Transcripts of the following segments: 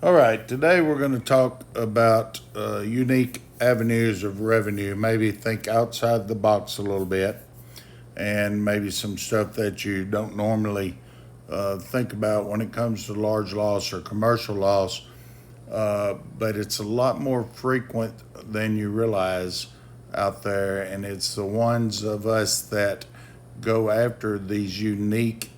All right, today we're going to talk about unique avenues of revenue. Maybe think outside the box a little bit, and maybe some stuff that you don't normally think about when it comes to large loss or commercial loss, but it's a lot more frequent than you realize out there, and it's the ones of us that go after these unique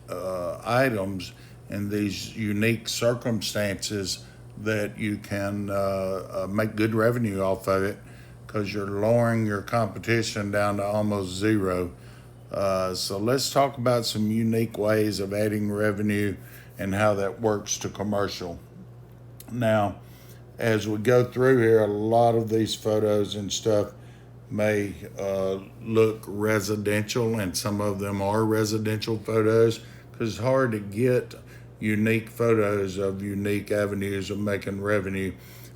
items and these unique circumstances that you can make good revenue off of it because you're lowering your competition down to almost zero. So let's talk about some unique ways of adding revenue and how that works to commercial. Now, as we go through here, a lot of these photos and stuff may look residential, and some of them are residential photos because it's hard to get unique photos of unique avenues of making revenue.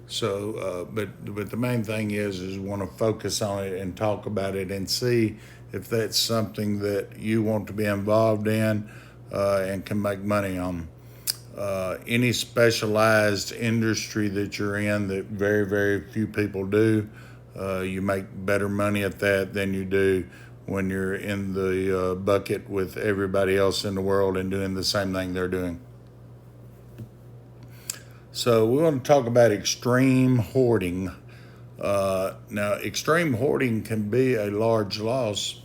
So, but the main thing is want to focus on it and talk about it and see if that's something that you want to be involved in and can make money on. Any specialized industry that you're in that very few people do, you make better money at that than you do when you're in the bucket with everybody else in the world and doing the same thing they're doing. So we want to talk about extreme hoarding. Now, extreme hoarding can be a large loss,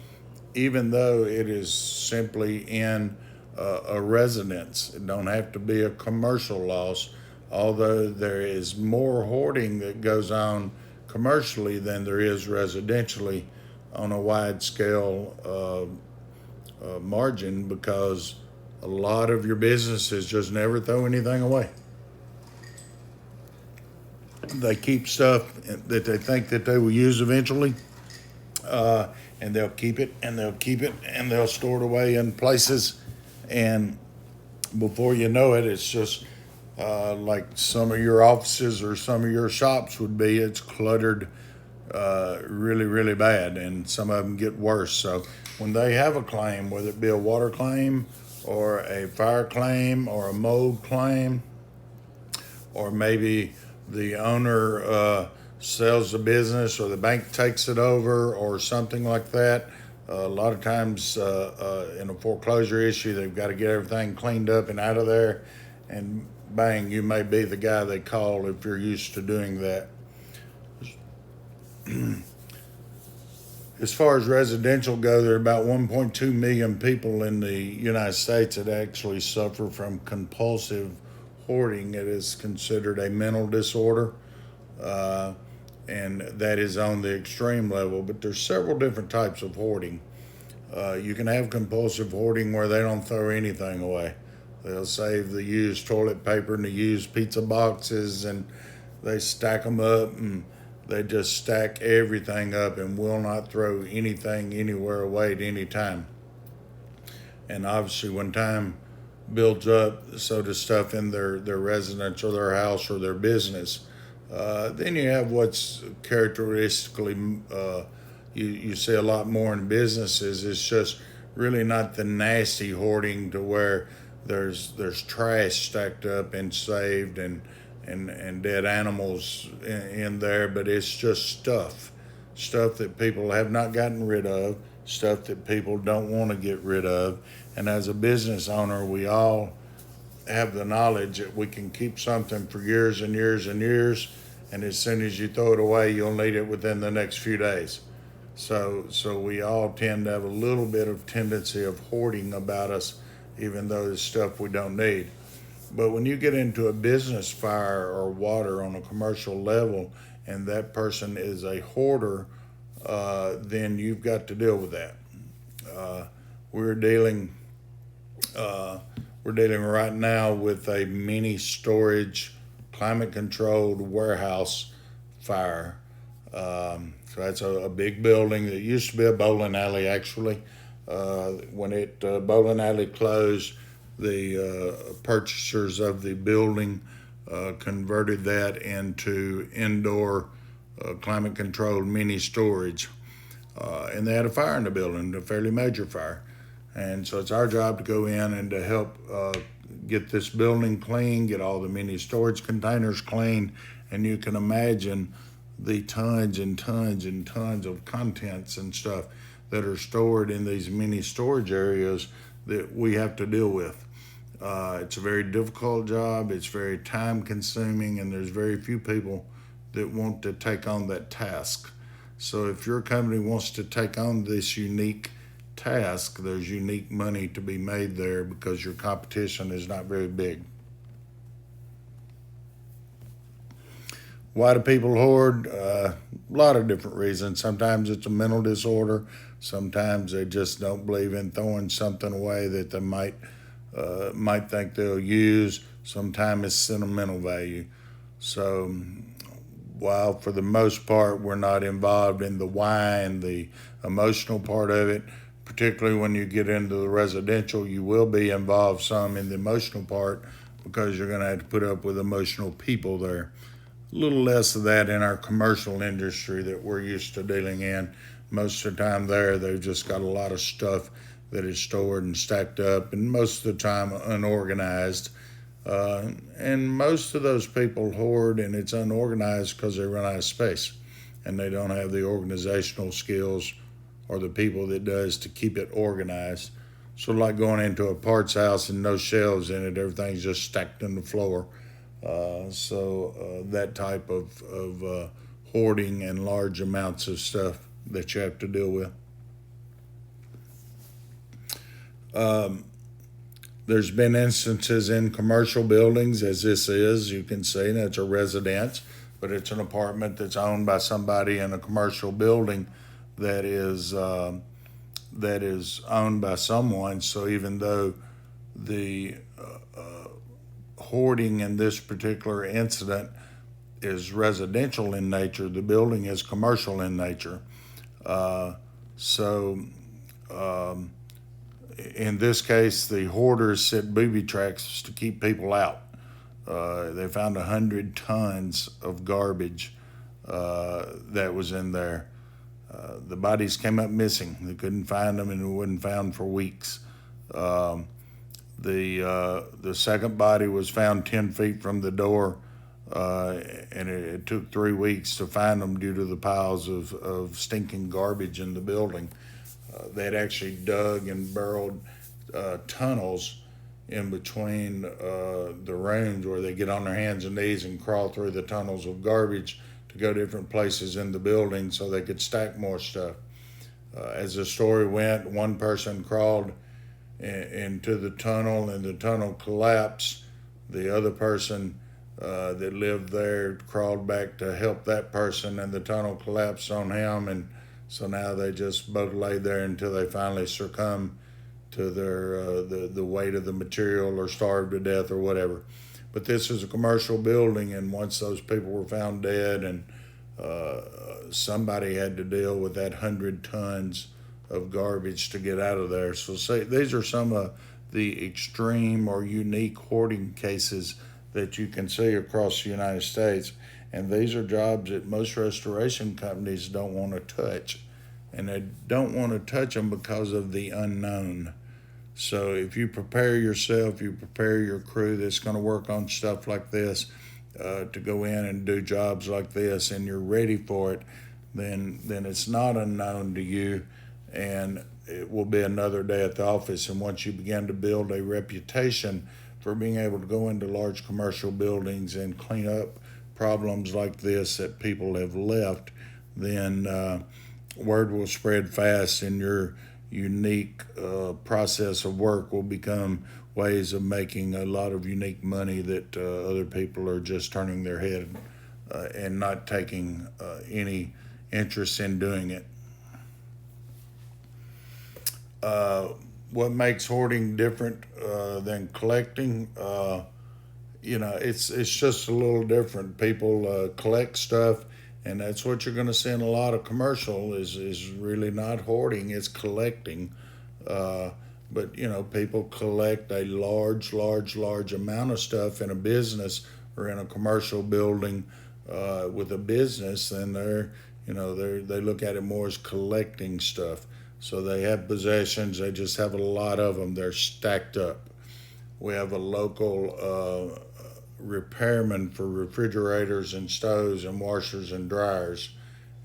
even though it is simply in a residence. It don't have to be a commercial loss, although there is more hoarding that goes on commercially than there is residentially on a wide scale margin, because a lot of your businesses just never throw anything away. They keep stuff that they think that they will use eventually, and they'll keep it and they'll keep it and they'll store it away in places, and before you know it, it's just like some of your offices or some of your shops would be. It's cluttered really bad, and some of them get worse. So when they have a claim, whether it be a water claim or a fire claim or a mold claim, or maybe the owner sells the business or the bank takes it over or something like that. A lot of times in a foreclosure issue, they've got to get everything cleaned up and out of there, and bang, you may be the guy they call if you're used to doing that. As far as residential go, there are about 1.2 million people in the United States that actually suffer from compulsive hoarding. It is considered a mental disorder, and that is on the extreme level. But there's several different types of hoarding. You can have compulsive hoarding where they don't throw anything away. They'll save the used toilet paper and the used pizza boxes, and they stack them up, and they just stack everything up and will not throw anything anywhere away at any time. And obviously, when time builds up, so does stuff in their residence or their house or their business. Then you have what's characteristically you see a lot more in businesses. It's just really not the nasty hoarding to where there's trash stacked up and saved and dead animals in there, but it's just stuff that people have not gotten rid of, stuff that people don't want to get rid of. And as a business owner, we all have the knowledge that we can keep something for years and years and years, and as soon as you throw it away, you'll need it within the next few days. So we all tend to have a little bit of tendency of hoarding about us, even though it's stuff we don't need. But when you get into a business fire or water on a commercial level, and that person is a hoarder, then you've got to deal with that. We're dealing right now with a mini storage, climate controlled warehouse fire. So that's a big building that used to be a bowling alley, actually. When bowling alley closed, the purchasers of the building converted that into indoor climate controlled mini storage. And they had a fire in the building, a fairly major fire. And so it's our job to go in and to help get this building clean, get all the mini storage containers clean, and you can imagine the tons and tons and tons of contents and stuff that are stored in these mini storage areas that we have to deal with. It's a very difficult job, it's very time consuming, and there's very few people that want to take on that task. So if your company wants to take on this unique task, there's unique money to be made there because your competition is not very big. Why do people hoard? A lot of different reasons. Sometimes it's a mental disorder. Sometimes they just don't believe in throwing something away that they might think they'll use. Sometimes it's sentimental value. So while for the most part we're not involved in the why and the emotional part of it, particularly when you get into the residential, you will be involved some in the emotional part because you're going to have to put up with emotional people there. A little less of that in our commercial industry that we're used to dealing in. Most of the time there, they've just got a lot of stuff that is stored and stacked up, and most of the time unorganized. And most of those people hoard, and it's unorganized because they run out of space, and they don't have the organizational skills or the people that does to keep it organized. Sort of like going into a parts house and no shelves in it, everything's just stacked on the floor. That type of hoarding and large amounts of stuff that you have to deal with. There's been instances in commercial buildings, as this is, you can see, that's a residence, but it's an apartment that's owned by somebody in a commercial building that is owned by someone. So even though the hoarding in this particular incident is residential in nature, the building is commercial in nature. So in this case, the hoarders set booby traps to keep people out. They found 100 tons of garbage that was in there. The bodies came up missing. They couldn't find them, and they wasn't found for weeks. The second body was found 10 feet from the door, and it took 3 weeks to find them due to the piles of stinking garbage in the building. They had actually dug and burrowed tunnels in between the rooms where they get on their hands and knees and crawl through the tunnels of garbage to go different places in the building so they could stack more stuff. As the story went, one person crawled into the tunnel and the tunnel collapsed. The other person that lived there crawled back to help that person, and the tunnel collapsed on him, and so now they just both lay there until they finally succumb to their the weight of the material or starved to death or whatever. But this is a commercial building, and once those people were found dead, and somebody had to deal with that 100 tons of garbage to get out of there. So say these are some of the extreme or unique hoarding cases that you can see across the United States. And these are jobs that most restoration companies don't want to touch. And they don't want to touch them because of the unknown. So if you prepare yourself, you prepare your crew that's going to work on stuff like this, to go in and do jobs like this, and you're ready for it, then it's not unknown to you, and it will be another day at the office. And once you begin to build a reputation for being able to go into large commercial buildings and clean up problems like this that people have left, then word will spread fast, and your unique process of work will become ways of making a lot of unique money that other people are just turning their head and not taking any interest in doing it. What makes hoarding different than collecting? It's just a little different. People collect stuff, and that's what you're going to see in a lot of commercial is really not hoarding, it's collecting. But people collect a large amount of stuff in a business or in a commercial building with a business, and they look at it more as collecting stuff. So they have possessions, they just have a lot of them. They're stacked up. We have a local repairman for refrigerators and stoves and washers and dryers,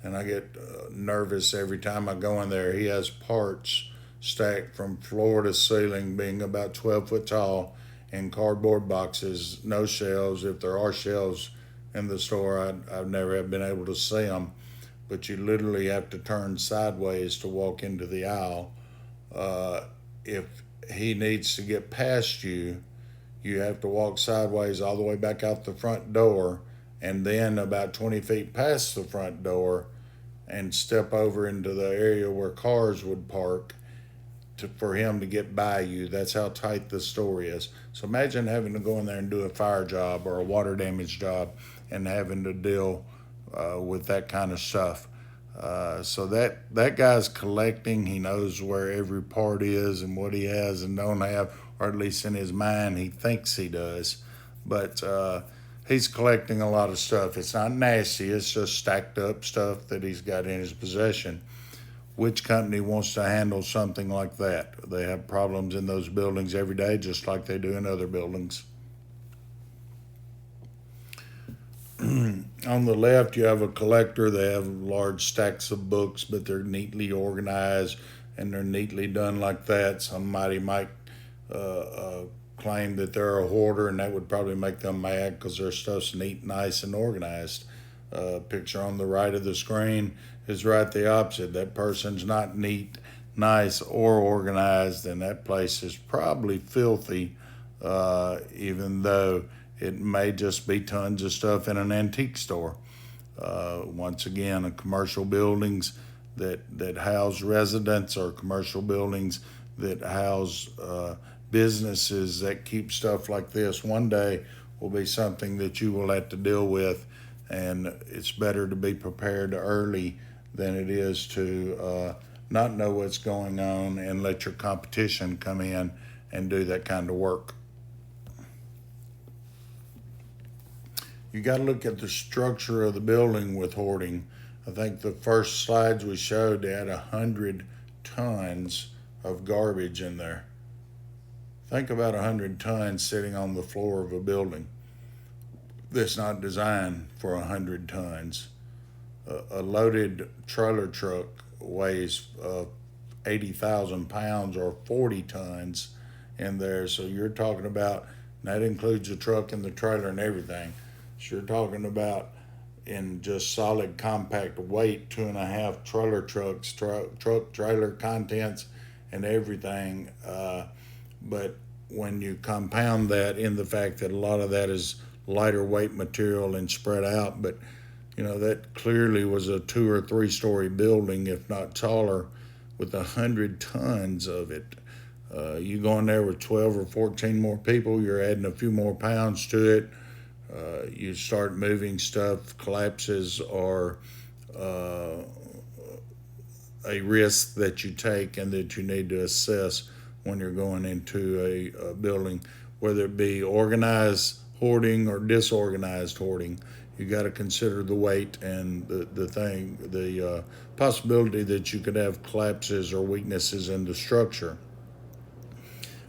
and I get nervous every time I go in there. He has parts stacked from floor to ceiling, being about 12 foot tall, in cardboard boxes, no shelves. If there are shelves in the store, I've never have been able to see them, but you literally have to turn sideways to walk into the aisle. If he needs to get past you, you have to walk sideways all the way back out the front door, and then about 20 feet past the front door and step over into the area where cars would park for him to get by you. That's how tight the store is. So imagine having to go in there and do a fire job or a water damage job and having to deal with that kind of stuff. So that guy's collecting. He knows where every part is and what he has and don't have, or at least in his mind he thinks he does. But he's collecting a lot of stuff. It's not nasty. It's just stacked up stuff that he's got in his possession. Which company wants to handle something like that? They have problems in those buildings every day, just like they do in other buildings. On the left, you have a collector. They have large stacks of books, but they're neatly organized and they're neatly done like that. Somebody might uh, uh, claim that they're a hoarder, and that would probably make them mad because their stuff's neat, nice, and organized. Picture on the right of the screen is right the opposite. That person's not neat, nice, or organized, and that place is probably filthy, even though it may just be tons of stuff in an antique store. Once again, commercial buildings that house residents, or commercial buildings that house businesses that keep stuff like this, one day will be something that you will have to deal with, and it's better to be prepared early than it is to not know what's going on and let your competition come in and do that kind of work. You got to look at the structure of the building with hoarding. I think the first slides we showed, they had 100 tons of garbage in there. Think about 100 tons sitting on the floor of a building that's not designed for 100 tons. A loaded trailer truck weighs 80,000 pounds or 40 tons in there. So you're talking about, and that includes the truck and the trailer and everything. So you're talking about, in just solid compact weight, 2.5 trailer trucks, truck trailer contents and everything. But when you compound that in the fact that a lot of that is lighter weight material and spread out, but that clearly was a 2 or 3 story building, if not taller, with 100 tons of it. You go in there with 12 or 14 more people, you're adding a few more pounds to it. You start moving stuff, collapses are a risk that you take and that you need to assess when you're going into a building, whether it be organized hoarding or disorganized hoarding. You got to consider the weight and the possibility that you could have collapses or weaknesses in the structure.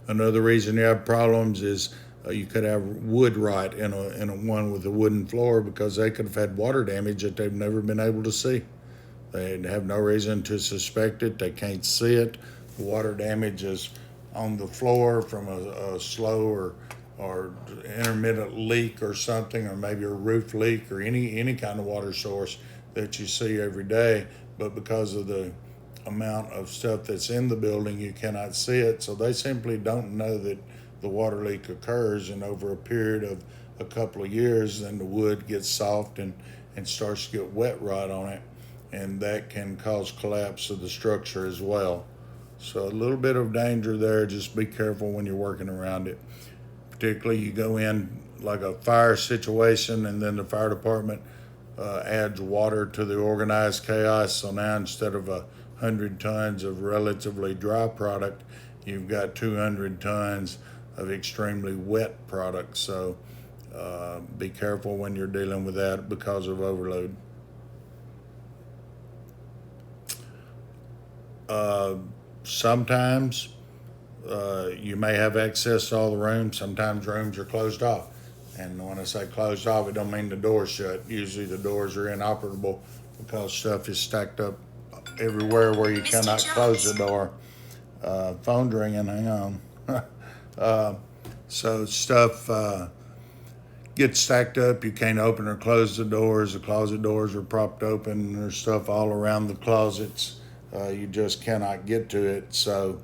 Another reason you have problems is you could have wood rot in a one with a wooden floor, because they could have had water damage that they've never been able to see. They have no reason to suspect it. They can't see it. The water damage is on the floor from a slow or intermittent leak or something, or maybe a roof leak, or any kind of water source that you see every day. But because of the amount of stuff that's in the building, you cannot see it. So they simply don't know that the water leak occurs, and over a period of a couple of years, then the wood gets soft and starts to get wet rot on it, and that can cause collapse of the structure as well. So a little bit of danger there. Just be careful when you're working around it. Particularly, you go in like a fire situation, and then the fire department adds water to the organized chaos. So now, instead of 100 tons of relatively dry product, you've got 200 tons of extremely wet product. So be careful when you're dealing with that because of overload. Sometimes you may have access to all the rooms. Sometimes rooms are closed off. And when I say closed off, it don't mean the door's shut. Usually the doors are inoperable because stuff is stacked up everywhere where you cannot close the door. Phone's ringing, hang on. So stuff gets stacked up. You can't open or close the doors. The closet doors are propped open. There's stuff all around the closets. You just cannot get to it. So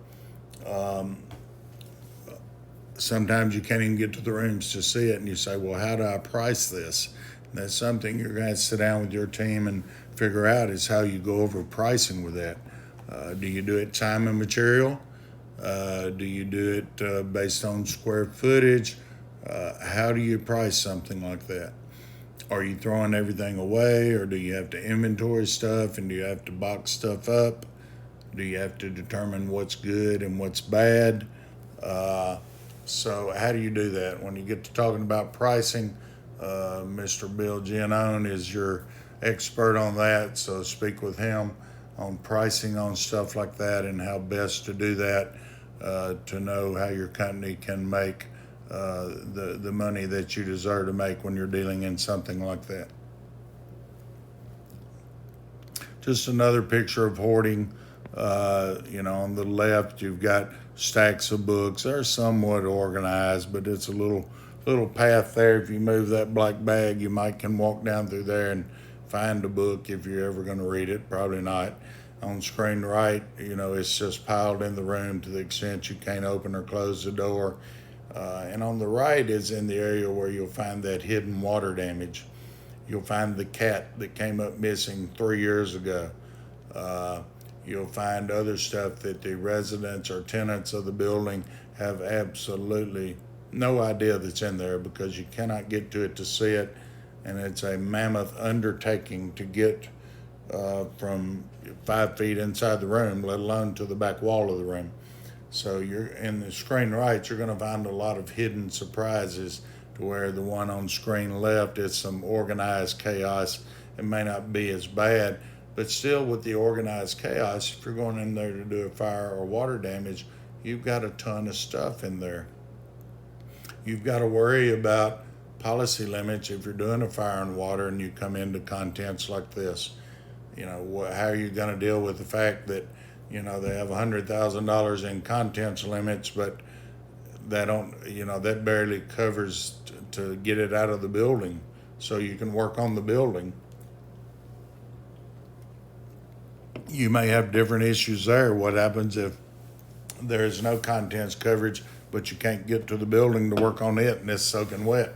sometimes you can't even get to the rooms to see it, and you say, well, how do I price this? And that's something you're going to sit down with your team and figure out, is how you go over pricing with that. Do you do it time and material? Do you do it based on square footage? How do you price something like that? Are you throwing everything away, or do you have to inventory stuff, and do you have to box stuff up? Do you have to determine what's good and what's bad? So how do you do that? When you get to talking about pricing, Mr. Bill Giannone is your expert on that, so speak with him on pricing on stuff like that and how best to do that to know how your company can make the money that you deserve to make when you're dealing in something like that. Just another picture of hoarding. On the left, you've got stacks of books. They're somewhat organized, but it's a little path there. If you move that black bag, you might can walk down through there and find a book if you're ever going to read it. Probably not. On screen right, it's just piled in the room to the extent you can't open or close the door. And on the right is in the area where you'll find that hidden water damage. You'll find the cat that came up missing 3 years ago. You'll find other stuff that the residents or tenants of the building have absolutely no idea that's in there, because you cannot get to it to see it, and it's a mammoth undertaking to get from 5 feet inside the room, let alone to the back wall of the room. So you're in the screen right, you're going to find a lot of hidden surprises, to where the one on screen left is some organized chaos. It may not be as bad, but still, with the organized chaos, if you're going in there to do a fire or water damage, you've got a ton of stuff in there. You've got to worry about policy limits if you're doing a fire and water and you come into contents like this. How are you going to deal with the fact that, they have $100,000 in contents limits, but they don't, that barely covers to get it out of the building so you can work on the building. You may have different issues there. What happens if there is no contents coverage, but you can't get to the building to work on it and it's soaking wet?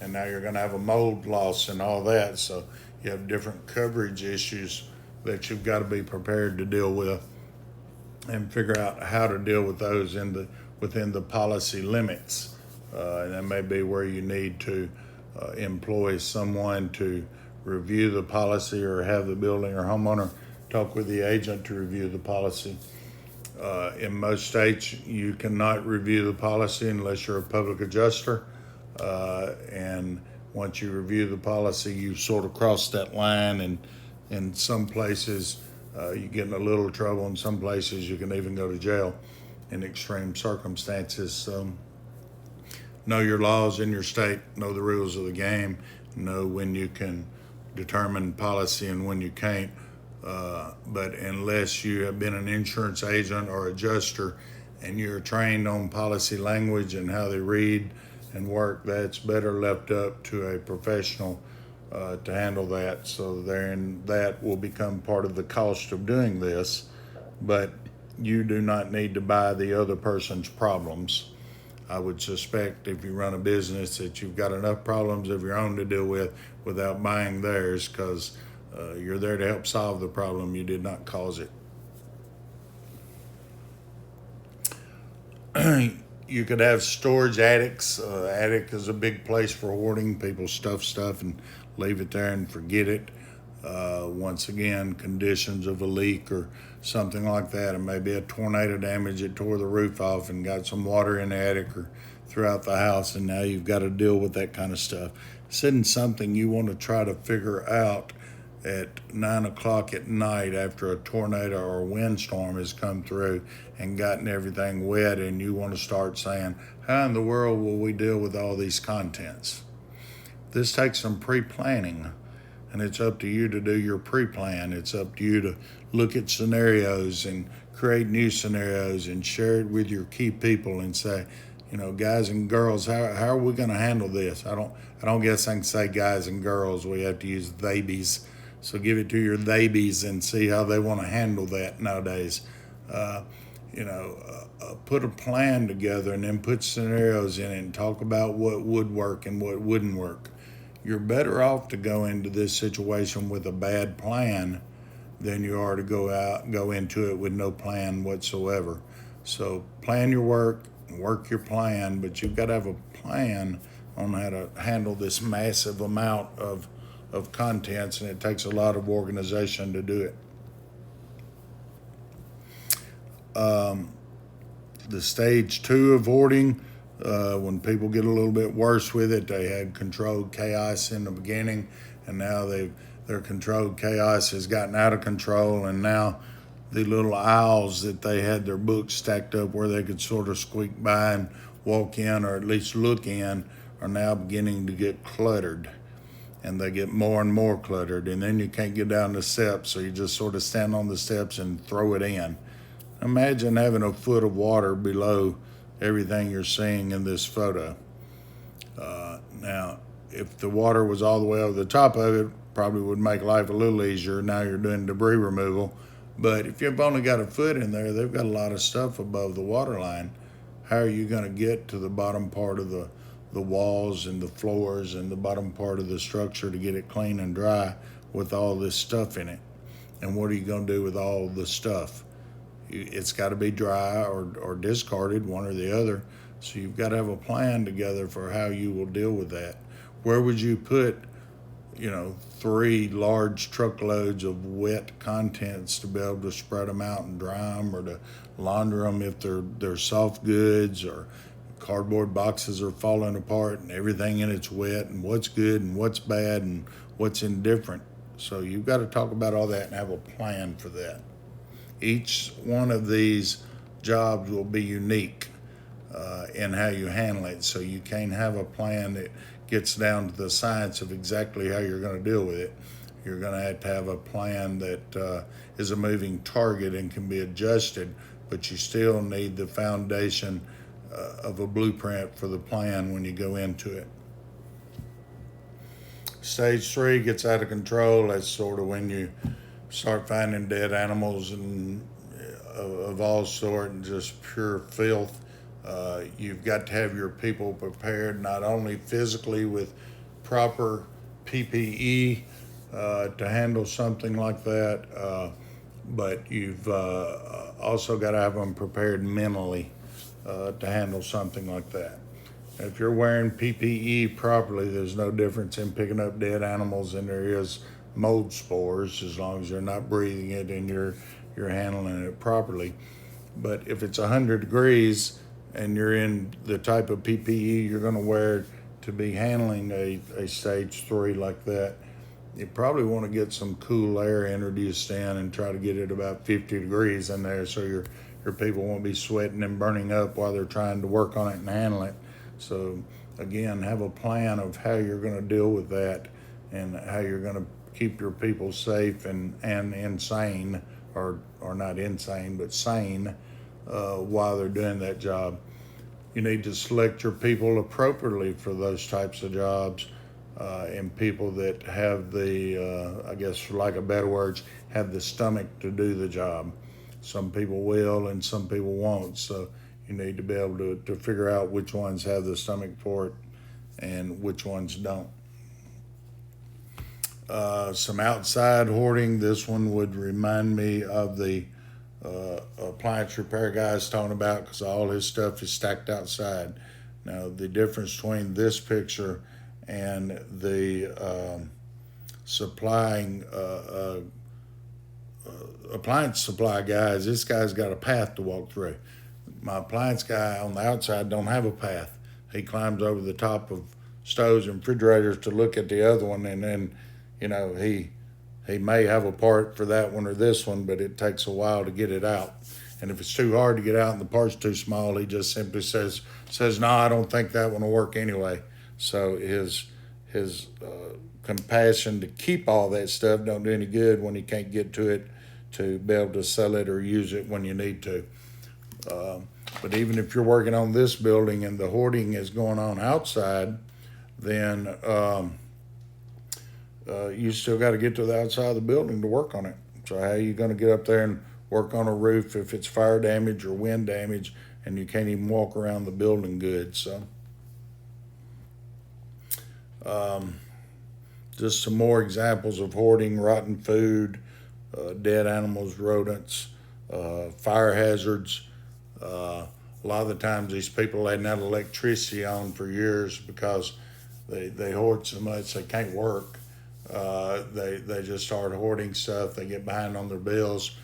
And now you're going to have a mold loss and all that. So you have different coverage issues that you've got to be prepared to deal with, and figure out how to deal with those within the policy limits. And that may be where you need to employ someone to review the policy, or have the building or homeowner talk with the agent to review the policy. In most states, you cannot review the policy unless you're a public adjuster. And once you review the policy, you sort of cross that line. And in some places, you get in a little trouble. In some places, you can even go to jail in extreme circumstances. So know your laws in your state, know the rules of the game, know when you can determine policy and when you can't. But unless you have been an insurance agent or adjuster and you're trained on policy language and how they read and work, that's better left up to a professional to handle that. So then that will become part of the cost of doing this, but you do not need to buy the other person's problems. I would suspect if you run a business that you've got enough problems of your own to deal with without buying theirs, because you're there to help solve the problem. You did not cause it. You could have storage attics. Attic is a big place for hoarding. People stuff and leave it there and forget it. Once again, conditions of a leak or something like that. It may be a tornado damage. It tore the roof off and got some water in the attic or throughout the house, and now you've got to deal with that kind of stuff. This isn't something you want to try to figure out at 9 o'clock at night after a tornado or a windstorm has come through and gotten everything wet, and you want to start saying, how in the world will we deal with all these contents? This takes some pre-planning, and it's up to you to do your pre-plan. It's up to you to look at scenarios and create new scenarios and share it with your key people and say, guys and girls, how are we going to handle this? I don't guess I can say guys and girls. We have to use theybies. So give it to your theybies and see how they want to handle that nowadays. Uh, Put a plan together and then put scenarios in it and talk about what would work and what wouldn't work. You're better off to go into this situation with a bad plan than you are to go into it with no plan whatsoever. So plan your work your plan, but you've got to have a plan on how to handle this massive amount of contents, and it takes a lot of organization to do it. The stage 2 of hoarding, when people get a little bit worse with it, they had controlled chaos in the beginning, and now their controlled chaos has gotten out of control, and now the little aisles that they had their books stacked up where they could sort of squeak by and walk in or at least look in are now beginning to get cluttered, and they get more and more cluttered, and then you can't get down the steps, so you just sort of stand on the steps and throw it in. Imagine having a foot of water below everything you're seeing in this photo. Now, if the water was all the way over the top of it, probably would make life a little easier. Now you're doing debris removal. But if you've only got a foot in there, they've got a lot of stuff above the water line. How are you going to get to the bottom part of the walls and the floors and the bottom part of the structure to get it clean and dry with all this stuff in it? And what are you going to do with all the stuff? It's got to be dry or discarded, one or the other. So you've got to have a plan together for how you will deal with that. Where would you put, 3 large truckloads of wet contents to be able to spread them out and dry them, or to launder them if they're soft goods, or cardboard boxes are falling apart and everything in it's wet, and what's good and what's bad and what's indifferent. So you've got to talk about all that and have a plan for that. Each one of these jobs will be unique in how you handle it, so you can't have a plan that gets down to the science of exactly how you're going to deal with it. You're going to have a plan that is a moving target and can be adjusted, but you still need the foundation of a blueprint for the plan when you go into it. Stage 3 gets out of control. That's sort of when you start finding dead animals and of all sort and just pure filth. You've got to have your people prepared not only physically with proper PPE to handle something like that, but you've also got to have them prepared mentally to handle something like that. If you're wearing PPE properly, there's no difference in picking up dead animals than there is mold spores, as long as you're not breathing it and you're handling it properly. But if it's 100 degrees and you're in the type of PPE you're going to wear to be handling a stage 3 like that, you probably want to get some cool air introduced in and try to get it about 50 degrees in there, so your people won't be sweating and burning up while they're trying to work on it and handle it. So again, have a plan of how you're going to deal with that and how you're going to keep your people safe and insane, or not insane, but sane while they're doing that job. You need to select your people appropriately for those types of jobs, and people that have the, I guess for lack of better words, have the stomach to do the job. Some people will and some people won't, so you need to be able to figure out which ones have the stomach for it and which ones don't. Some outside hoarding. This one would remind me of the appliance repair guy is talking about, because all his stuff is stacked outside. Now, the difference between this picture and the supplying appliance supply guy is this guy's got a path to walk through. My appliance guy on the outside don't have a path. He climbs over the top of stoves and refrigerators to look at the other one, and then he He may have a part for that one or this one, but it takes a while to get it out. And if it's too hard to get out and the part's too small, he just simply says no, I don't think that one will work anyway. So his compassion to keep all that stuff don't do any good when he can't get to it to be able to sell it or use it when you need to. But even if you're working on this building and the hoarding is going on outside, then you still got to get to the outside of the building to work on it. So how are you going to get up there and work on a roof if it's fire damage or wind damage and you can't even walk around the building good? So just some more examples of hoarding: rotten food, dead animals, rodents, fire hazards. A lot of the times these people hadn't had electricity on for years because they hoard so much they can't work. They just start hoarding stuff. They get behind on their bills.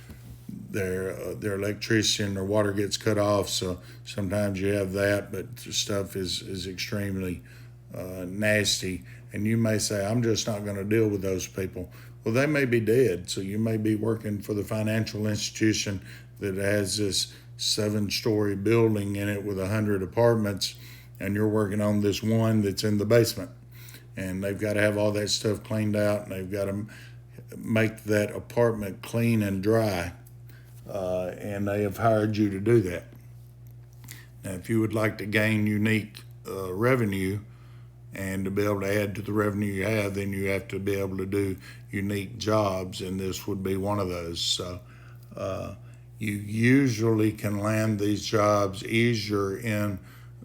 Their electricity and their water gets cut off. So sometimes you have that, but the stuff is extremely nasty. And you may say, I'm just not going to deal with those people. Well, they may be dead. So you may be working for the financial institution that has this 7-story building in it with 100 apartments, and you're working on this one that's in the basement. And they've got to have all that stuff cleaned out, and they've got to make that apartment clean and dry. And they have hired you to do that. Now, if you would like to gain unique revenue and to be able to add to the revenue you have, then you have to be able to do unique jobs, and this would be one of those. So you usually can land these jobs easier in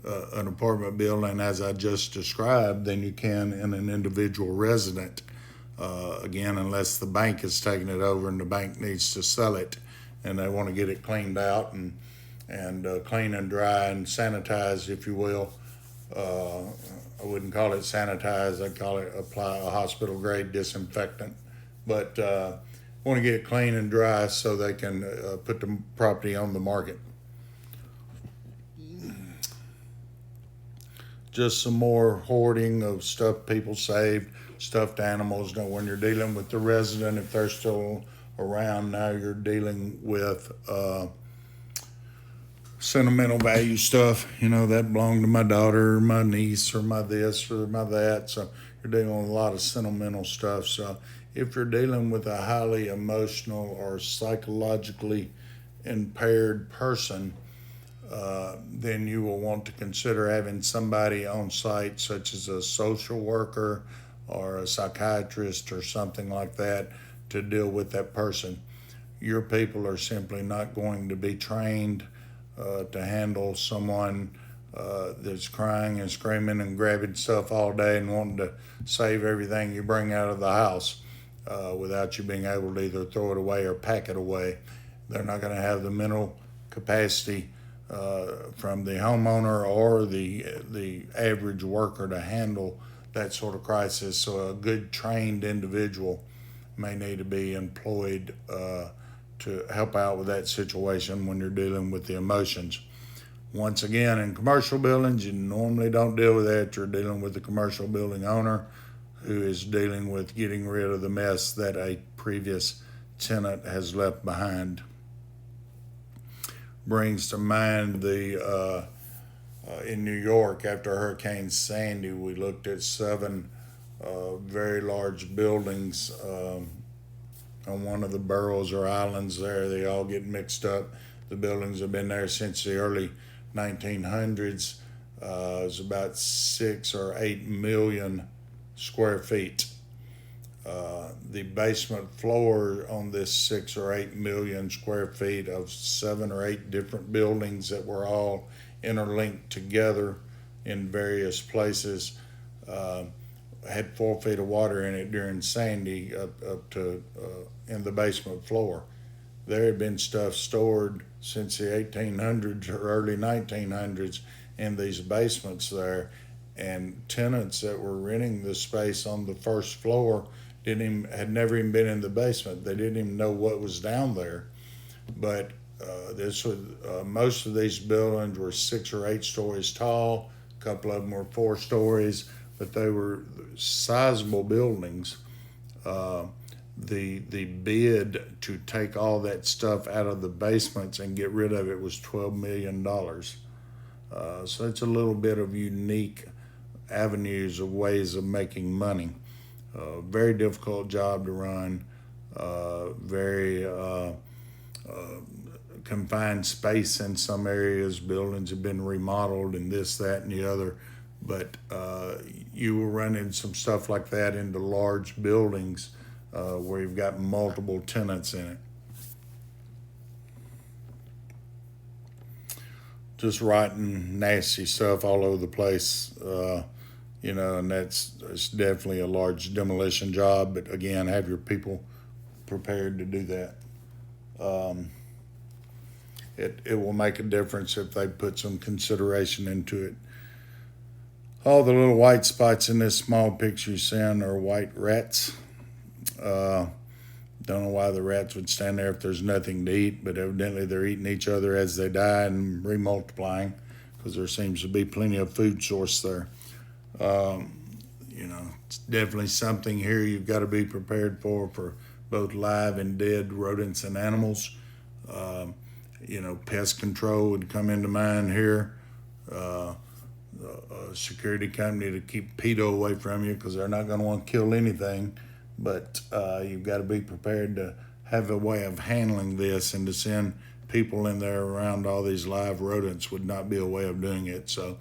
an apartment building, as I just described, than you can in an individual resident. Again, unless the bank is taking it over and the bank needs to sell it and they want to get it cleaned out and clean and dry and sanitized, if you will. I wouldn't call it sanitized. I'd call it apply a hospital grade disinfectant. But want to get it clean and dry so they can put the property on the market. Just some more hoarding of stuff people saved, stuffed animals. Now, when you're dealing with the resident, if they're still around, now you're dealing with sentimental value stuff. You know, that belonged to my daughter or my niece or my this or my that. So you're dealing with a lot of sentimental stuff. So if you're dealing with a highly emotional or psychologically impaired person, then you will want to consider having somebody on site, such as a social worker or a psychiatrist or something like that, to deal with that person. Your people are simply not going to be trained to handle someone that's crying and screaming and grabbing stuff all day and wanting to save everything you bring out of the house without you being able to either throw it away or pack it away. They're not going to have the mental capacity from the homeowner or the average worker to handle that sort of crisis. So a good trained individual may need to be employed to help out with that situation when you're dealing with the emotions. Once again, in commercial buildings, you normally don't deal with that. You're dealing with the commercial building owner who is dealing with getting rid of the mess that a previous tenant has left behind. Brings to mind the in New York after Hurricane Sandy, we looked at 7 very large buildings on one of the boroughs or islands there. They all get mixed up. The buildings have been there since the early 1900s. It's about 6 or 8 million square feet. The basement floor on this 6 or 8 million square feet of 7 or 8 different buildings that were all interlinked together in various places had 4 feet of water in it during Sandy up to in the basement floor. There had been stuff stored since the 1800s or early 1900s in these basements there, and tenants that were renting the space on the first floor had never even been in the basement. They didn't even know what was down there. But this was most of these buildings were 6 or 8 stories tall. A couple of them were 4 stories, but they were sizable buildings. the bid to take all that stuff out of the basements and get rid of it was $12 million. So it's a little bit of unique avenues of ways of making money. Very difficult job to run. Very confined space in some areas. Buildings have been remodeled and this, that, and the other. But you will run into some stuff like that into large buildings where you've got multiple tenants in it. Just writing nasty stuff all over the place, and it's definitely a large demolition job. But again, have your people prepared to do that. It will make a difference if they put some consideration into it. All the little white spots in this small picture you're seeing are white rats. Don't know why the rats would stand there if there's nothing to eat, but evidently they're eating each other as they die and remultiplying because there seems to be plenty of food source there. It's definitely something here you've got to be prepared for both live and dead rodents and animals. Pest control would come into mind here. A security company to keep PETA away from you because they're not going to want to kill anything. But you've got to be prepared to have a way of handling this, and to send people in there around all these live rodents would not be a way of doing it. So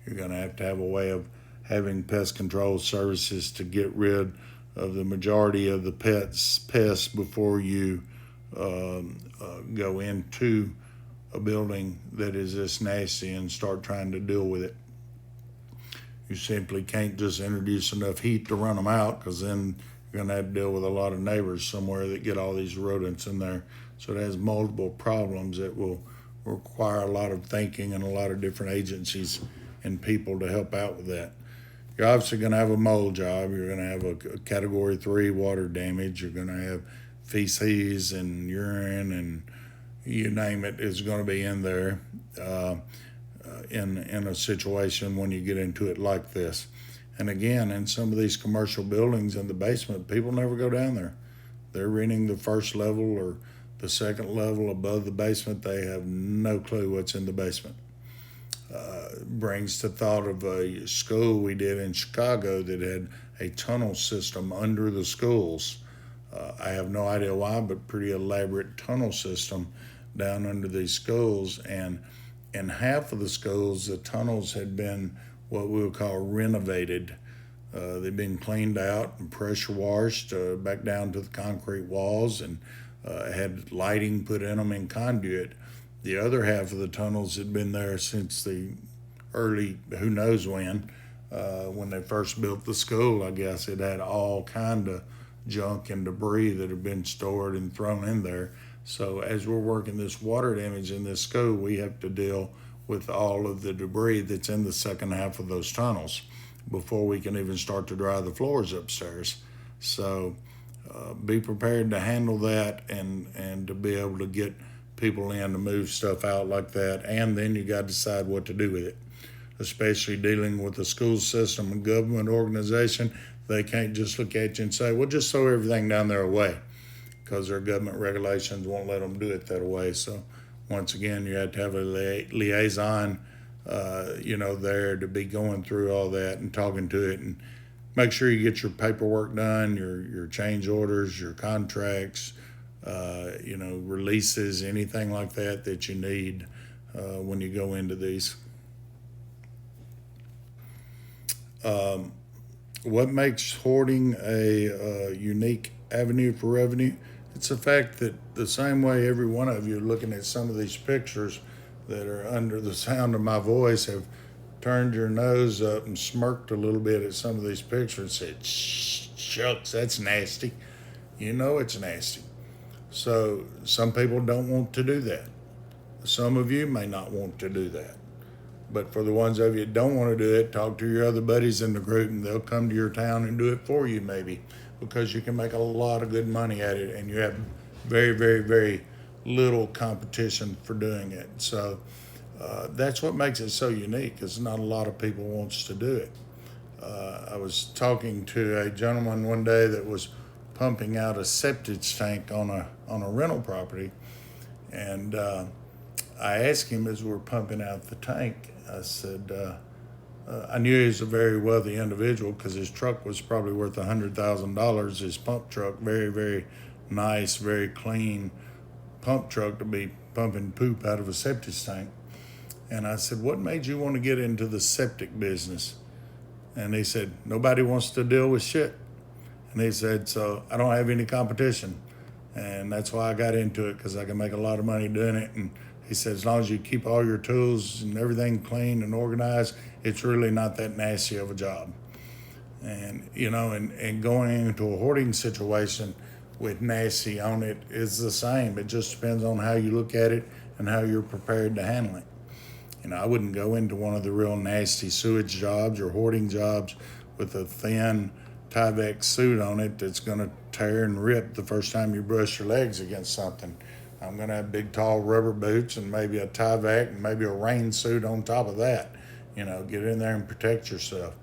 you're going to have a way of having pest control services to get rid of the majority of the pests before you go into a building that is this nasty and start trying to deal with it. You simply can't just introduce enough heat to run them out, because then you're going to have to deal with a lot of neighbors somewhere that get all these rodents in there. So it has multiple problems that will require a lot of thinking and a lot of different agencies and people to help out with that. You're obviously going to have a mold job. You're going to have a Category 3 water damage. You're going to have feces and urine and you name it is going to be in there in a situation when you get into it like this. And again, in some of these commercial buildings in the basement, people never go down there. They're renting the first level or the second level above the basement. They have no clue what's in the basement. Brings to thought of a school we did in Chicago that had a tunnel system under the schools. I have no idea why, but pretty elaborate tunnel system down under these schools. And in half of the schools, the tunnels had been what we would call renovated. They've been cleaned out and pressure washed back down to the concrete walls, and had lighting put in them in conduit. The other half of the tunnels had been there since the early, who knows when they first built the school. I guess it had all kind of junk and debris that had been stored and thrown in there. So as we're working this water damage in this school, we have to deal with all of the debris that's in the second half of those tunnels before we can even start to dry the floors upstairs. So be prepared to handle that and to be able to get people in to move stuff out like that. And then you got to decide what to do with it, especially dealing with the school system and government organization. They can't just look at you and say, well, just throw everything down there away, because their government regulations won't let them do it that way. So once again, you have to have a liaison, there to be going through all that and talking to it, and make sure you get your paperwork done, your change orders, your contracts, releases, anything like that you need when you go into these. What makes hoarding a unique avenue for revenue? It's the fact that the same way every one of you looking at some of these pictures that are under the sound of my voice have turned your nose up and smirked a little bit at some of these pictures and said, shucks, that's nasty. You know it's nasty. So some people don't want to do that. Some of you may not want to do that. But for the ones of you that don't want to do it, talk to your other buddies in the group and they'll come to your town and do it for you maybe, because you can make a lot of good money at it and you have very, very, very little competition for doing it. So that's what makes it so unique, is not a lot of people wants to do it. I was talking to a gentleman one day that was pumping out a septic tank on a rental property, and I asked him as we're pumping out the tank. I said, I knew he was a very wealthy individual because his truck was probably worth $100,000. His pump truck, very, very nice, very clean pump truck to be pumping poop out of a septic tank. And I said, what made you want to get into the septic business? And he said, nobody wants to deal with shit. And he said, so I don't have any competition. And that's why I got into it, because I can make a lot of money doing it. And he said, as long as you keep all your tools and everything clean and organized, it's really not that nasty of a job. And, and going into a hoarding situation with nasty on it is the same. It just depends on how you look at it and how you're prepared to handle it. I wouldn't go into one of the real nasty sewage jobs or hoarding jobs with a thin Tyvek suit on it that's going to tear and rip the first time you brush your legs against something. I'm going to have big, tall rubber boots and maybe a Tyvek and maybe a rain suit on top of that. Get in there and protect yourself.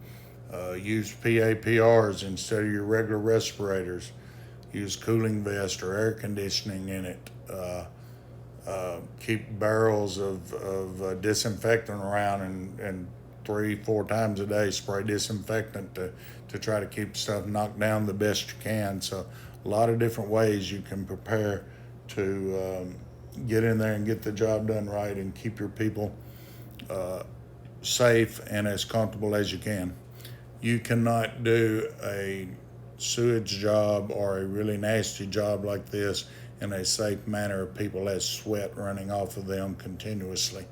Use PAPRs instead of your regular respirators. Use cooling vest or air conditioning in it. Keep barrels of disinfectant around, and 3-4 times a day spray disinfectant to try to keep stuff knocked down the best you can. So a lot of different ways you can prepare to get in there and get the job done right and keep your people safe and as comfortable as you can. You cannot do a sewage job or a really nasty job like this in a safe manner if people have sweat running off of them continuously.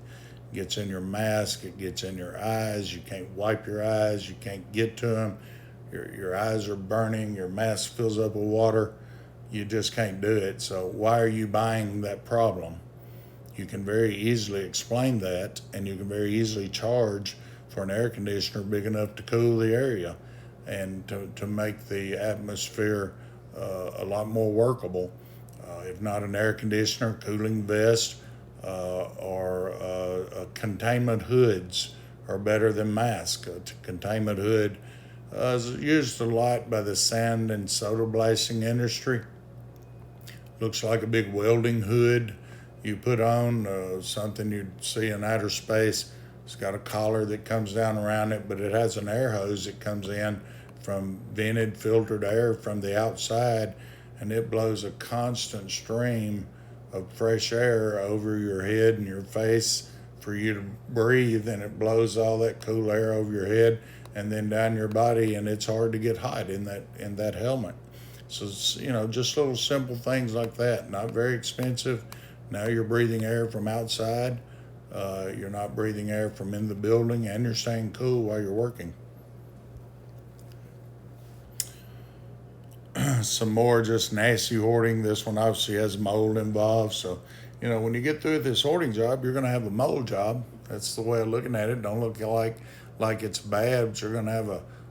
It gets in your mask, it gets in your eyes, you can't wipe your eyes, you can't get to them, your eyes are burning, your mask fills up with water, you just can't do it. So why are you buying that problem? You can very easily explain that, and you can very easily charge for an air conditioner big enough to cool the area and to make the atmosphere a lot more workable. If not an air conditioner, cooling vest, or containment hoods are better than masks. A containment hood is used a lot by the sand and soda blasting industry. Looks like a big welding hood you put on, something you'd see in outer space. It's got a collar that comes down around it, but it has an air hose that comes in from vented, filtered air from the outside, and it blows a constant stream of fresh air over your head and your face for you to breathe, and it blows all that cool air over your head and then down your body, and it's hard to get hot in that helmet. So it's, just little simple things like that, not very expensive. Now you're breathing air from outside, you're not breathing air from in the building, and you're staying cool while you're working. Some more just nasty hoarding. This one obviously has mold involved. So, when you get through with this hoarding job, you're going to have a mold job. That's the way of looking at it. Don't look like it's bad, but you're going to have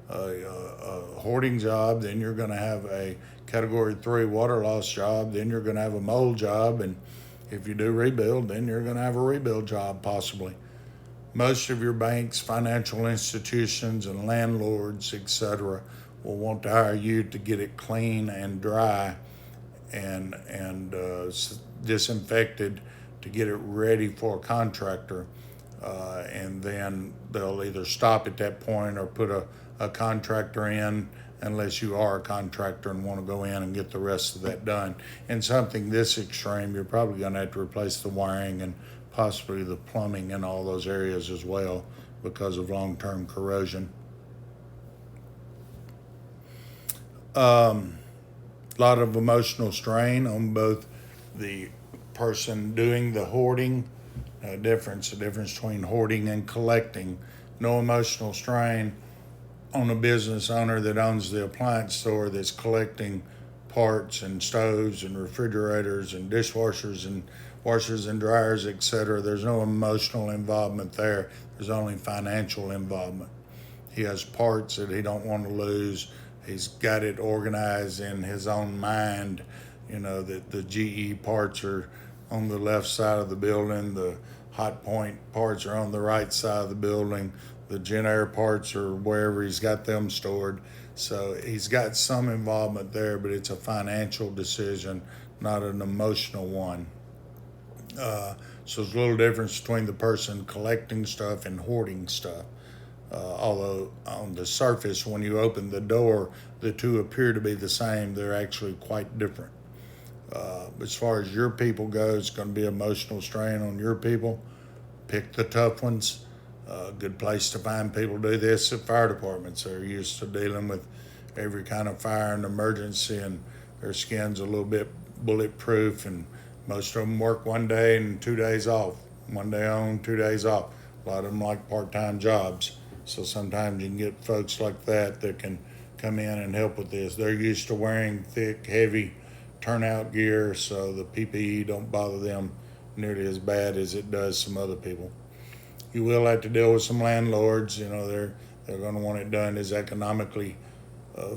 a hoarding job. Then you're going to have a Category 3 water loss job. Then you're going to have a mold job. And if you do rebuild, then you're going to have a rebuild job possibly. Most of your banks, financial institutions, and landlords, etc., will want to hire you to get it clean and dry and disinfected to get it ready for a contractor, and then they'll either stop at that point or put a contractor in, unless you are a contractor and want to go in and get the rest of that done. And something this extreme, you're probably going to have to replace the wiring and possibly the plumbing in all those areas as well because of long-term corrosion. A lot of emotional strain on both the person doing the hoarding, the difference between hoarding and collecting. No emotional strain on a business owner that owns the appliance store that's collecting parts and stoves and refrigerators and dishwashers and washers and dryers, etc. There's no emotional involvement there. There's only financial involvement. He has parts that he don't want to lose. He's got it organized in his own mind, that the GE parts are on the left side of the building, the hot point parts are on the right side of the building, the Gen parts or wherever he's got them stored. So he's got some involvement there, but it's a financial decision, not an emotional one. So there's a little difference between the person collecting stuff and hoarding stuff. Although on the surface, when you open the door, the two appear to be the same, they're actually quite different. As far as your people go, it's going to be emotional strain on your people. Pick the tough ones. A good place to find people do this at fire departments. They're used to dealing with every kind of fire and emergency, and their skin's a little bit bulletproof. And most of them work one day and 2 days off. One day on, 2 days off. A lot of them like part-time jobs. So sometimes you can get folks like that can come in and help with this. They're used to wearing thick, heavy turnout gear, so the PPE don't bother them nearly as bad as it does some other people. You will have to deal with some landlords. You know, they're going to want it done as economically uh,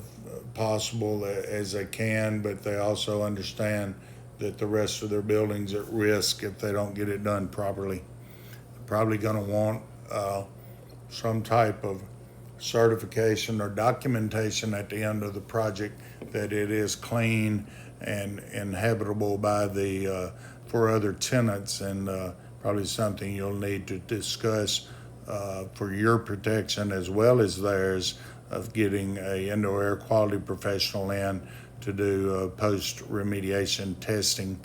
possible as they can, but they also understand that the rest of their building's at risk if they don't get it done properly. They're probably going to want some type of certification or documentation at the end of the project that it is clean and inhabitable by the for other tenants, and probably something you'll need to discuss for your protection as well as theirs, of getting a indoor air quality professional in to do post remediation testing.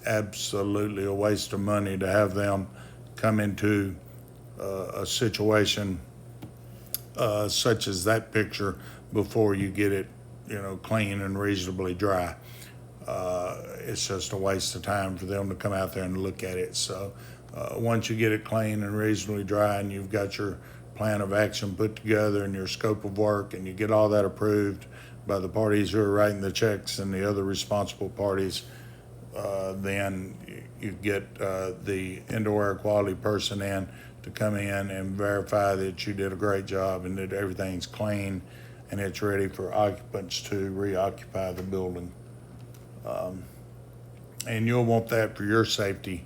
Absolutely a waste of money to have them come into a situation such as that picture before you get it, clean and reasonably dry. It's just a waste of time for them to come out there and look at it. So once you get it clean and reasonably dry, and you've got your plan of action put together and your scope of work, and you get all that approved by the parties who are writing the checks and the other responsible parties, then you get the indoor air quality person in to come in and verify that you did a great job and that everything's clean and it's ready for occupants to reoccupy the building. And you'll want that for your safety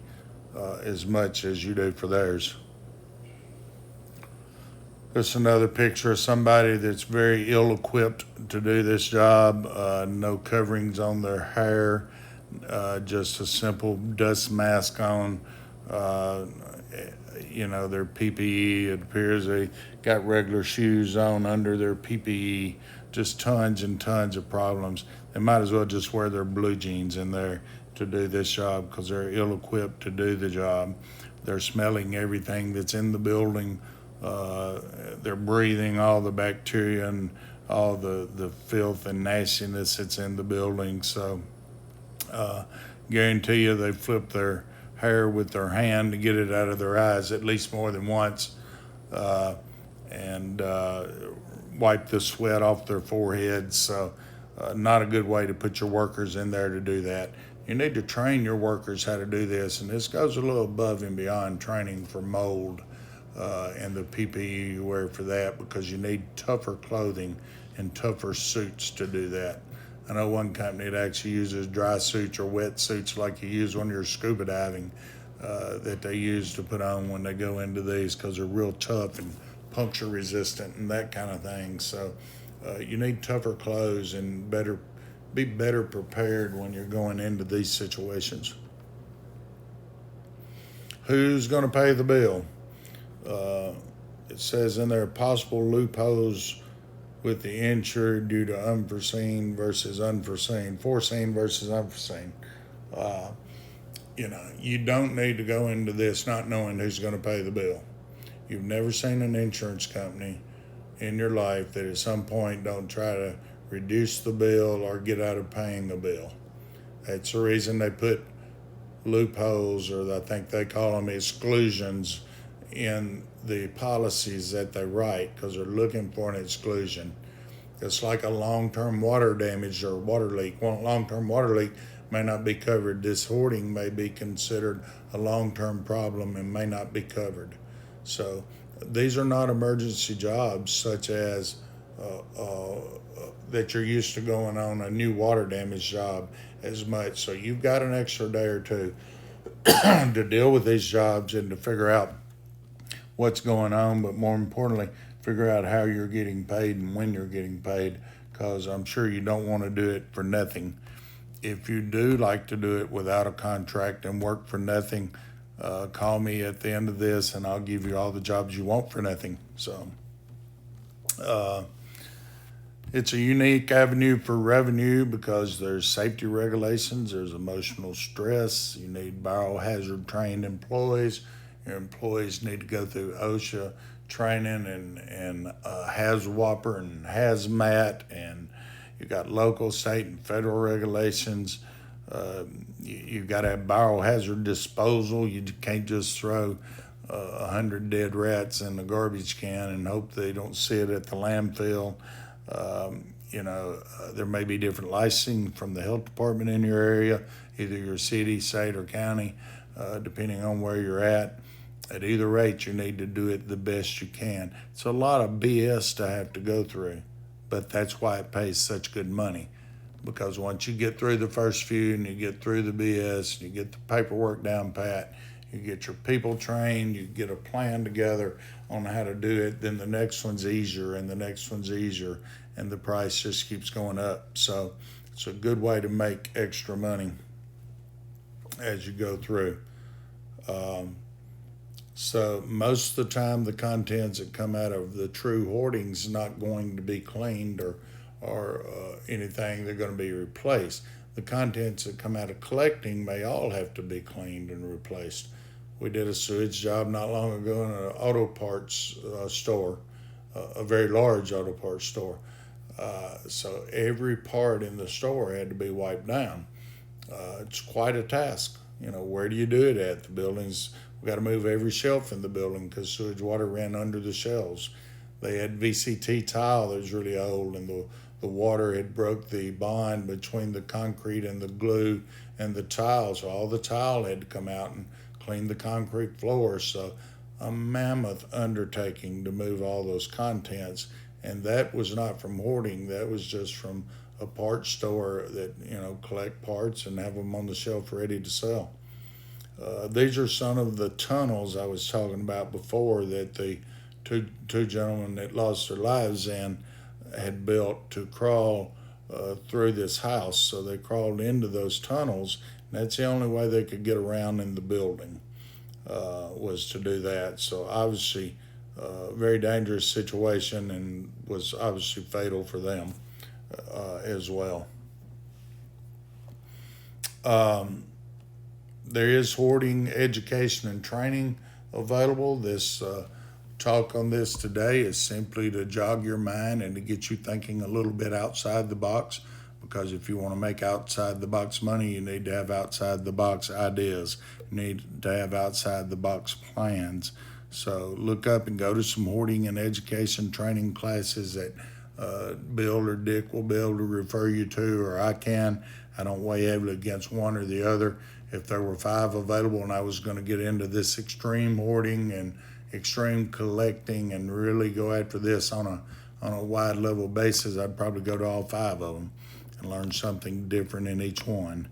as much as you do for theirs. There's another picture of somebody that's very ill equipped to do this job. No coverings on their hair, just a simple dust mask on. Their PPE, it appears they got regular shoes on under their PPE. Just tons and tons of problems. They might as well just wear their blue jeans in there to do this job, because they're ill equipped to do the job. They're smelling everything that's in the building. They're breathing all the bacteria and all the filth and nastiness that's in the building. So guarantee you they flip their hair with their hand to get it out of their eyes at least more than once, and wipe the sweat off their foreheads. So not a good way to put your workers in there to do that. You need to train your workers how to do this, and this goes a little above and beyond training for mold and the PPE you wear for that, because you need tougher clothing and tougher suits to do that. I know one company that actually uses dry suits or wet suits like you use when you're scuba diving, that they use to put on when they go into these, because they're real tough and puncture resistant and that kind of thing. So you need tougher clothes and be better prepared when you're going into these situations. Who's going to pay the bill? It says in there, possible loopholes with the insured due to unforeseen versus unforeseen, foreseen versus unforeseen. You don't need to go into this not knowing who's going to pay the bill. You've never seen an insurance company in your life that at some point don't try to reduce the bill or get out of paying the bill. That's the reason they put loopholes, or I think they call them exclusions, in the policies that they write, because they're looking for an exclusion. It's like a long-term water damage or water leak. Well, long-term water leak may not be covered. This hoarding may be considered a long-term problem and may not be covered. So these are not emergency jobs such as that you're used to going on a new water damage job as much. So you've got an extra day or two to deal with these jobs and to figure out what's going on, but more importantly, figure out how you're getting paid and when you're getting paid, because I'm sure you don't want to do it for nothing. If you do like to do it without a contract and work for nothing, call me at the end of this and I'll give you all the jobs you want for nothing. So it's a unique avenue for revenue because there's safety regulations, there's emotional stress, you need biohazard trained employees. Your employees need to go through OSHA training and HAZWOPER and hazmat, and you got local, state, and federal regulations. You've got to have biohazard disposal. You can't just throw 100 dead rats in the garbage can and hope they don't see it at the landfill. There may be different licensing from the health department in your area, either your city, state, or county, depending on where you're at. At either rate, you need to do it the best you can. It's a lot of BS to have to go through, but that's why it pays such good money. Because once you get through the first few and you get through the BS, and you get the paperwork down pat, you get your people trained, you get a plan together on how to do it, then the next one's easier and the next one's easier, and the price just keeps going up. So it's a good way to make extra money as you go through. So most of the time, the contents that come out of the true hoarding's not going to be cleaned or anything. They're going to be replaced. The contents that come out of collecting may all have to be cleaned and replaced. We did a sewage job not long ago in an auto parts store, a very large auto parts store. So every part in the store had to be wiped down. It's quite a task. Where do you do it at? The buildings, we got to move every shelf in the building because sewage water ran under the shelves. They had VCT tile that was really old, and the water had broke the bond between the concrete and the glue and the tile. So all the tile had to come out and clean the concrete floor. So a mammoth undertaking to move all those contents. And that was not from hoarding. That was just from a parts store that, collect parts and have them on the shelf ready to sell. These are some of the tunnels I was talking about before that the two gentlemen that lost their lives in had built to crawl through this house. So they crawled into those tunnels, and that's the only way they could get around in the building, was to do that. So obviously, very dangerous situation, and was obviously fatal for them as well. There is hoarding education and training available. This talk on this today is simply to jog your mind and to get you thinking a little bit outside the box, because if you want to make outside the box money, you need to have outside the box ideas. You need to have outside the box plans. So look up and go to some hoarding and education training classes that Bill or Dick will be able to refer you to, or I can. I don't weigh heavily against one or the other. If there were 5 available and I was going to get into this extreme hoarding and extreme collecting and really go after this on a wide level basis, I'd probably go to all 5 of them and learn something different in each one.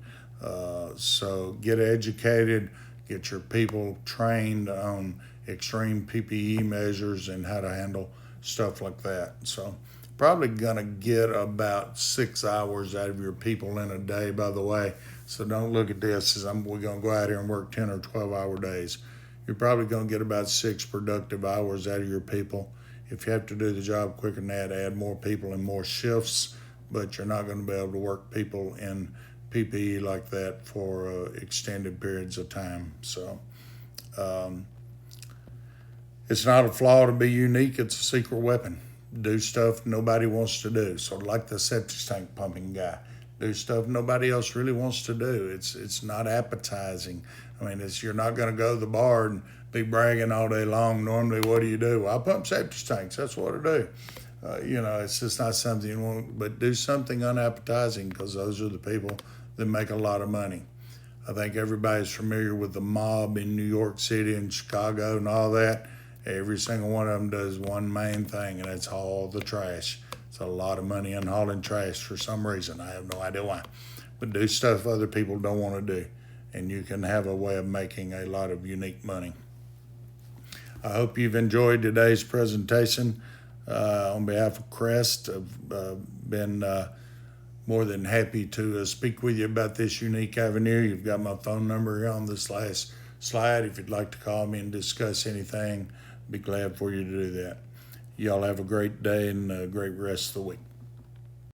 So get educated, get your people trained on extreme PPE measures and how to handle stuff like that. So probably gonna get about 6 hours out of your people in a day, by the way. So don't look at this as we're gonna go out here and work 10 or 12-hour days. You're probably gonna get about 6 productive hours out of your people. If you have to do the job quicker than that, add more people and more shifts, but you're not gonna be able to work people in PPE like that for extended periods of time. So it's not a flaw to be unique, it's a secret weapon. Do stuff nobody wants to do. So like the septic tank pumping guy, do stuff nobody else really wants to do. It's not appetizing. I mean, you're not going to go to the bar and be bragging all day long. Normally, what do? Well, I pump septic tanks. That's what I do. It's just not something you want. But do something unappetizing, because those are the people that make a lot of money. I think everybody's familiar with the mob in New York City and Chicago and all that. Every single one of them does one main thing, and it's haul the trash. It's a lot of money in hauling trash for some reason. I have no idea why. But do stuff other people don't want to do, and you can have a way of making a lot of unique money. I hope you've enjoyed today's presentation. On behalf of Crest, I've been more than happy to speak with you about this unique avenue. You've got my phone number here on this last slide. If you'd like to call me and discuss anything, I'd be glad for you to do that. Y'all have a great day and a great rest of the week.